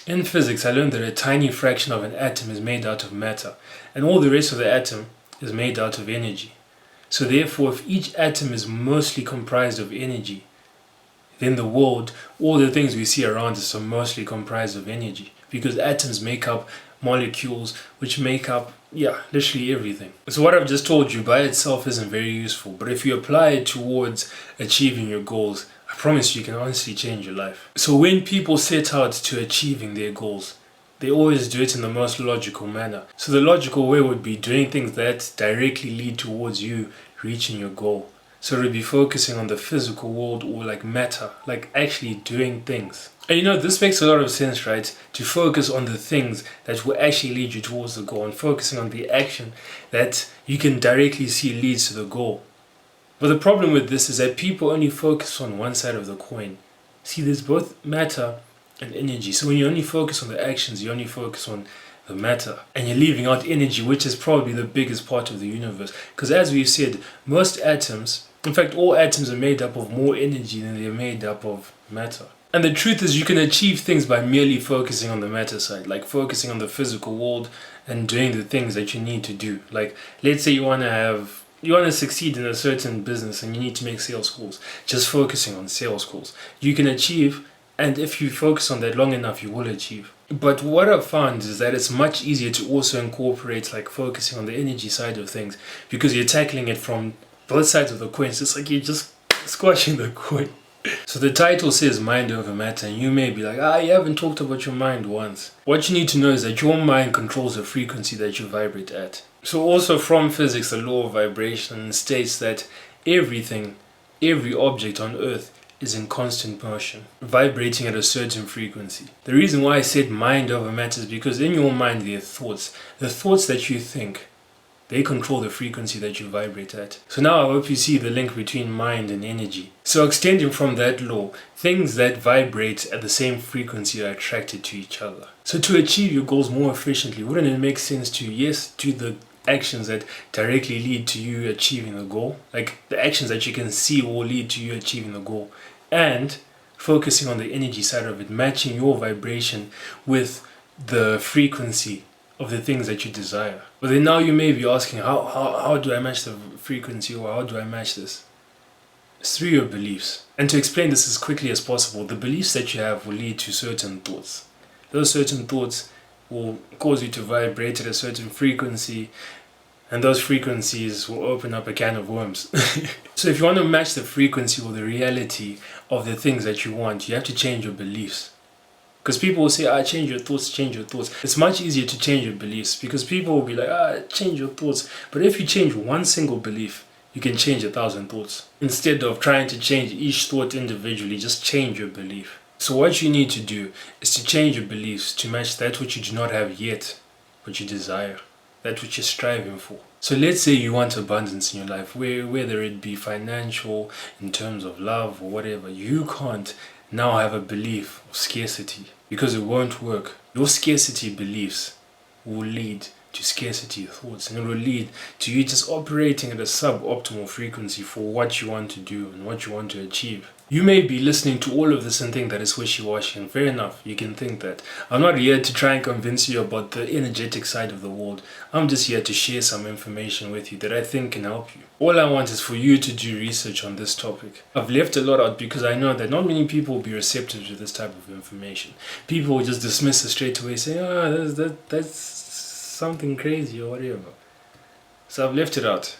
In physics, I learned that a tiny fraction of an atom is made out of matter, and all the rest of the atom is made out of energy. So therefore, if each atom is mostly comprised of energy, then the world, all the things we see around us are mostly comprised of energy, because atoms make up molecules which make up, literally everything. So what I've just told you by itself isn't very useful, but if you apply it towards achieving your goals, I promise you can honestly change your life. So when people set out to achieving their goals, they always do it in the most logical manner. So the logical way would be doing things that directly lead towards you reaching your goal. So to be focusing on the physical world, or like matter, like actually doing things. And this makes a lot of sense, right? To focus on the things that will actually lead you towards the goal, and focusing on the action that you can directly see leads to the goal. But the problem with this is that people only focus on one side of the coin. See, there's both matter and energy. So when you only focus on the actions, you only focus on the matter, and you're leaving out energy, which is probably the biggest part of the universe. Because as we've said, most atoms, in fact all atoms, are made up of more energy than they're made up of matter. And the truth is, you can achieve things by merely focusing on the matter side, like focusing on the physical world and doing the things that you need to do. Like, let's say you want to succeed in a certain business and you need to make sales calls. Just focusing on sales calls, you can achieve, and if you focus on that long enough, you will achieve. But what I've found is that it's much easier to also incorporate like focusing on the energy side of things, because you're tackling it from both sides of the coin. So it's like you're just squashing the coin. So the title says mind over matter, and you may be like, you haven't talked about your mind once. What you need to know is that your mind controls the frequency that you vibrate at. So also from physics, the law of vibration states that every object on earth is in constant motion, vibrating at a certain frequency. The reason why I said mind over matter is because in your mind there are thoughts. The thoughts that you think, they control the frequency that you vibrate at. So now I hope you see the link between mind and energy. So extending from that law, things that vibrate at the same frequency are attracted to each other. So to achieve your goals more efficiently, wouldn't it make sense to, do the actions that directly lead to you achieving the goal? Like the actions that you can see will lead to you achieving the goal. And focusing on the energy side of it, matching your vibration with the frequency of the things that you desire. But then now you may be asking, how do I match the frequency, or how do I match this? It's through your beliefs. And to explain this as quickly as possible, the beliefs that you have will lead to certain thoughts. Those certain thoughts will cause you to vibrate at a certain frequency, and those frequencies will open up a can of worms. So if you want to match the frequency or the reality of the things that you want, you have to change your beliefs. Because people will say, change your thoughts, change your thoughts. It's much easier to change your beliefs, because people will be like, change your thoughts. But if you change one single belief, you can change 1,000 thoughts. Instead of trying to change each thought individually, just change your belief. So what you need to do is to change your beliefs to match that which you do not have yet, but you desire, that which you're striving for. So let's say you want abundance in your life, whether it be financial, in terms of love, or whatever. You can't now have a belief of scarcity, because it won't work. Your scarcity beliefs will lead to scarcity thoughts, and it will lead to you just operating at a suboptimal frequency for what you want to do and what you want to achieve. You may be listening to all of this and think that it's wishy-washy, and fair enough, you can think that. I'm not here to try and convince you about the energetic side of the world. I'm just here to share some information with you that I think can help you. All I want is for you to do research on this topic. I've left a lot out because I know that not many people will be receptive to this type of information. People will just dismiss it straight away, saying, that's something crazy or whatever. So I've left it out.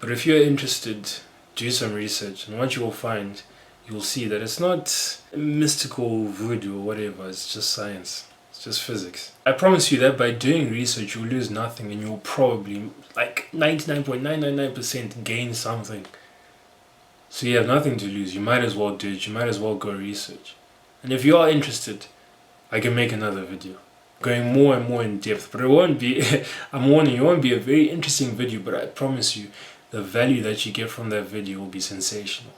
But if you're interested, do some research, and what you will find, you will see that it's not mystical voodoo or whatever, it's just science. It's just physics. I promise you that by doing research, you'll lose nothing, and you'll probably, like 99.999% gain something. So you have nothing to lose. You might as well do it. You might as well go research. And if you are interested, I can make another video going more and more in depth, but it won't be, I'm warning you, it won't be a very interesting video, but I promise you, the value that you get from that video will be sensational.